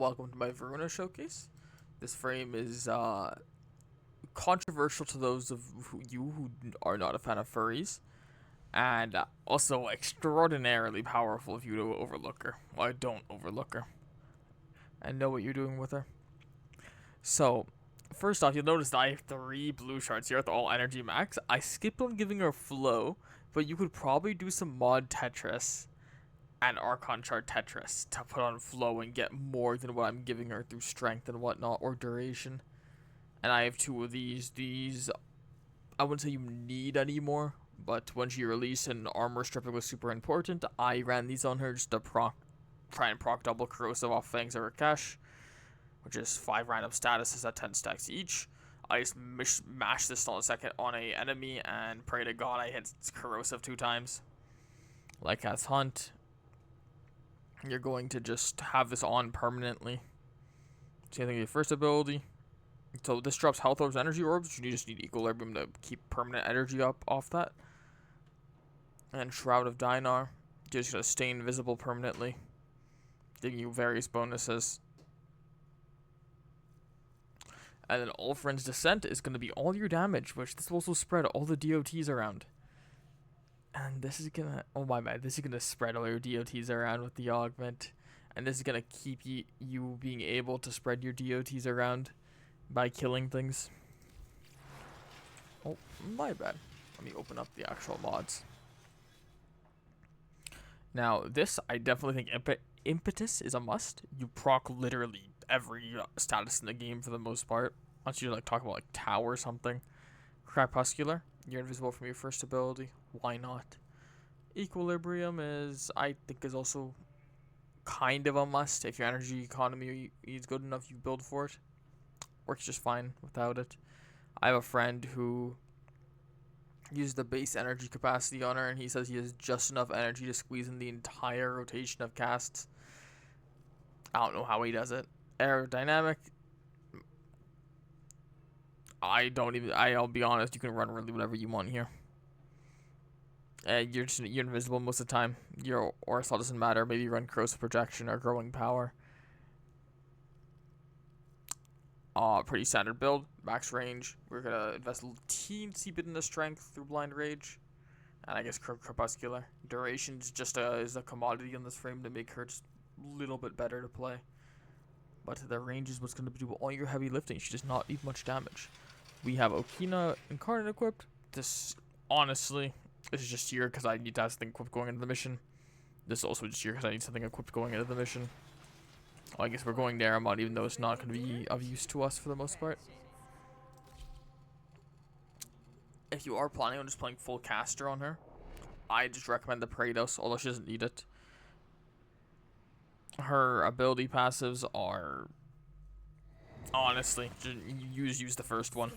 welcome to my Voruna showcase. This frame is controversial to those of you who are not a fan of furries, and also extraordinarily powerful if you to overlook her. Well, I don't overlook her and know what you're doing with her. So, first off, you'll notice that I have 3 blue shards here at the all energy max. I skipped on giving her flow, but you could probably do some mod Tetris and Archon Chart Tetris to put on flow and get more than what I'm giving her through strength and whatnot, or duration. And I have 2 of these. These, I wouldn't say you need anymore, but when she released and armor stripping was super important, I ran these on her just to try and proc double corrosive off Fangs of her cash, which is 5 random statuses at 10 stacks each. I just mash this on a second on a enemy and pray to God I hit corrosive 2 times. Like as Hunt, you're going to just have this on permanently. Same thing with your first ability. So this drops health orbs, energy orbs. You just need equilibrium to keep permanent energy up off that. And Shroud of Dinar, you're just gonna stay invisible permanently, giving you various bonuses. And then Ulfrin's Descent is gonna be all your damage, which this will also spread all the DOTs around. And this is gonna, oh my bad, this is gonna spread all your DOTs around with the augment. And this is gonna keep you being able to spread your DOTs around by killing things. Oh, my bad. Let me open up the actual mods. Now, this, I definitely think Impetus is a must. You proc literally every status in the game for the most part. Unless you like talk about like Tau or something. Crepuscular, you're invisible from your first ability. Why not? Equilibrium is, I think, is also kind of a must. If your energy economy is good enough, you build for it. Works just fine without it. I have a friend who used the base energy capacity on her, and he says he has just enough energy to squeeze in the entire rotation of casts. I don't know how he does it. Aerodynamic, I'll be honest, you can run really whatever you want here. You're invisible most of the time. Your Orisol doesn't matter. Maybe you run corrosive projection or growing power. Pretty standard build. Max range. We're gonna invest a teensy bit in the strength through blind rage, and I guess crepuscular. Duration's just is a commodity on this frame to make her just a little bit better to play. But the range is what's gonna do all your heavy lifting. She does not need much damage. We have Okina Incarnate equipped. This, honestly, this is just here because I need to have something equipped going into the mission. This is also just here because I need something equipped going into the mission. Well, I guess we're going Naramon, even though it's not going to be of use to us for the most part. If you are planning on just playing full caster on her, I just recommend the Praetos, although she doesn't need it. Her ability passives are, honestly, use the first one.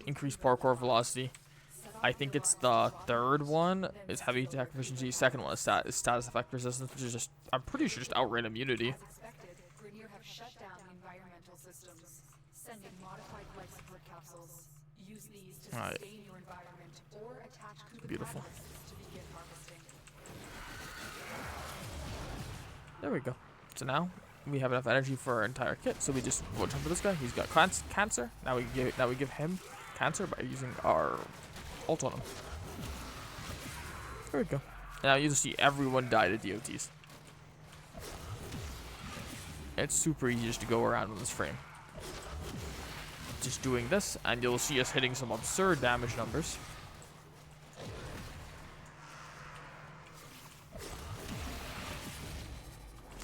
Increased parkour velocity. I think it's the third one is heavy attack efficiency. Second one is status effect resistance, which is just, I'm pretty sure, just outright immunity. Alright. Beautiful. There we go. So now we have enough energy for our entire kit, so we just jump for this guy. He's got cancer. Now we give him cancer by using our ult on him. There we go. Now you just see everyone die to DOTs. It's super easy just to go around with this frame. Just doing this, and you'll see us hitting some absurd damage numbers.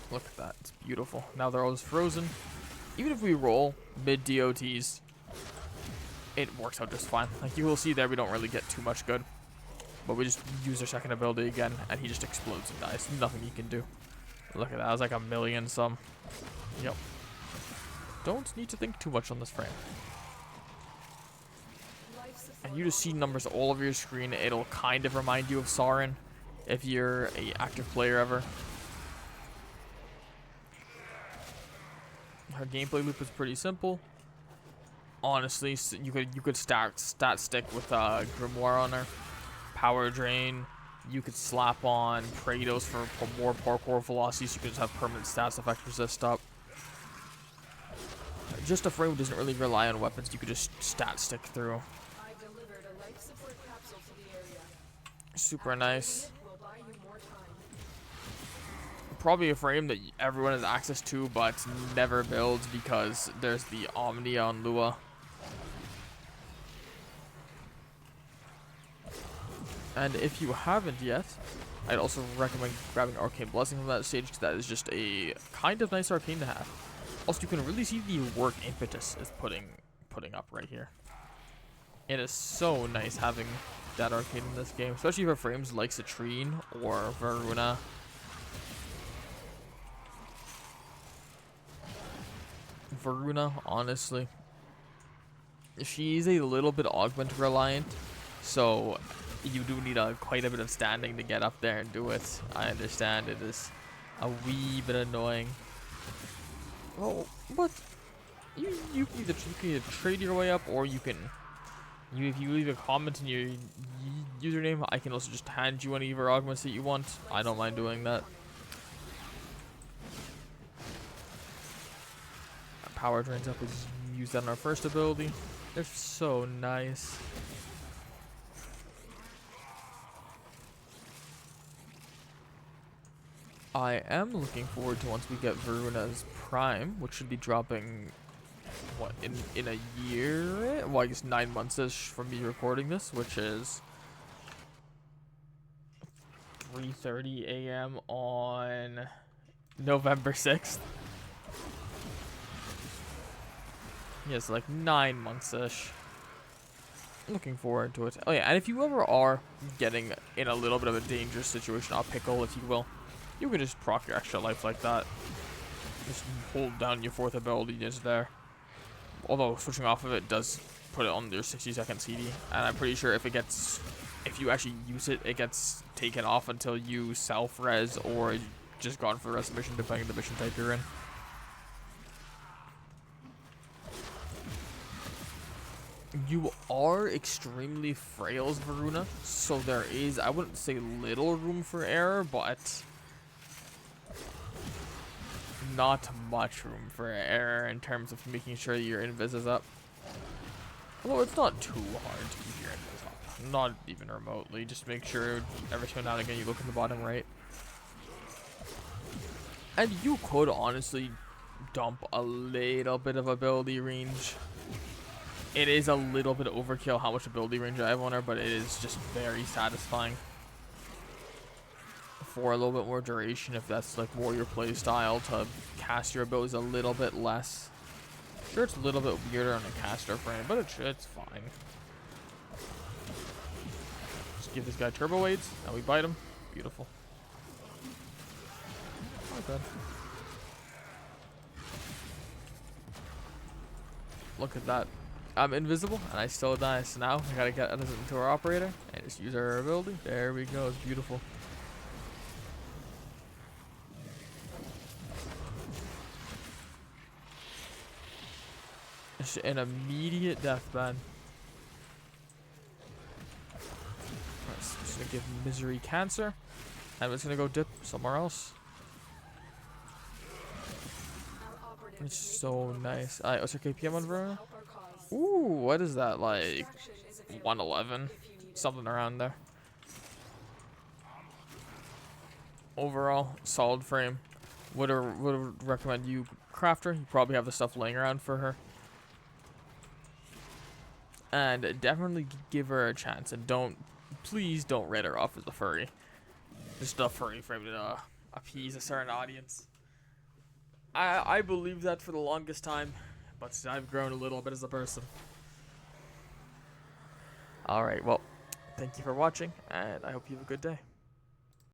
Look at that. It's beautiful. Now they're all just frozen. Even if we roll mid DOTs, it works out just fine. Like you will see there, we don't really get too much good. But we just use our second ability again, and he just explodes and dies. Nothing he can do. Look at that. That was like a million some. Yep. Don't need to think too much on this frame. And you just see numbers all over your screen. It'll kind of remind you of Sauron if you're a active player ever. Her gameplay loop is pretty simple. Honestly, you could stat stick with Grimoire on her. Power drain, You could slap on Praetos for more parkour velocity, so you can just have permanent stats effect resist up. Just a frame doesn't really rely on weapons. You could just stat stick through. Super nice. Probably a frame that everyone has access to, but never builds because there's the Omnia on Lua. And if you haven't yet, I'd also recommend grabbing Arcane Blessing from that stage, because that is just a kind of nice arcane to have. Also, you can really see the work Impetus is putting up right here. It is so nice having that arcane in this game, especially for frames like Citrine or Voruna. Voruna, honestly, she's a little bit augment reliant, so you do need quite a bit of standing to get up there and do it. I understand it is a wee bit annoying. Oh, but you can either trade your way up, or you can if you leave a comment in your username, I can also just hand you any of your augments that you want. I don't mind doing that. Power drains up is used that on our first ability. They're so nice. I am looking forward to once we get Voruna's Prime, which should be dropping, what, in a year? Well, I guess 9 months-ish from me recording this, which is 3:30 a.m. on November 6th. Yes, like 9 months-ish. Looking forward to it. Oh yeah, and if you ever are getting in a little bit of a dangerous situation, a pickle if you will, you can just proc your extra life like that. Just hold down your fourth ability just there. Although switching off of it does put it on your 60-second CD, and I'm pretty sure if you actually use it, it gets taken off until you self-res or just gone for the rest of the mission, depending on the mission type you're in. You are extremely frail as Voruna, so there is, I wouldn't say little room for error, but not much room for error in terms of making sure your invis is up. Although it's not too hard to keep your invis up. Not even remotely. Just make sure every now and again you look in the bottom right. And you could honestly dump a little bit of ability range. It is a little bit overkill how much ability range I have on her, but it is just very satisfying. For a little bit more duration, if that's like more your play style, to cast your abilities a little bit less. Sure, it's a little bit weirder on a caster frame, but it's fine. Just give this guy turbo aids, and we bite him. Beautiful. Not bad. Look at that. I'm invisible, and I still die. So now I gotta get into our operator and just use our ability. There we go. It's beautiful. It's an immediate death ban. Just gonna give Misery Cancer, and it's gonna go dip somewhere else. It's so nice. Alright, what's your KPM on Voruna? Ooh, what is that, like 111? Something around there. Overall, solid frame. Would recommend you craft her. You probably have the stuff laying around for her. And definitely give her a chance, and please don't write her off as a furry. Just a furry frame to appease a certain audience. I believed that for the longest time, but I've grown a little bit as a person. Alright, well, thank you for watching, and I hope you have a good day.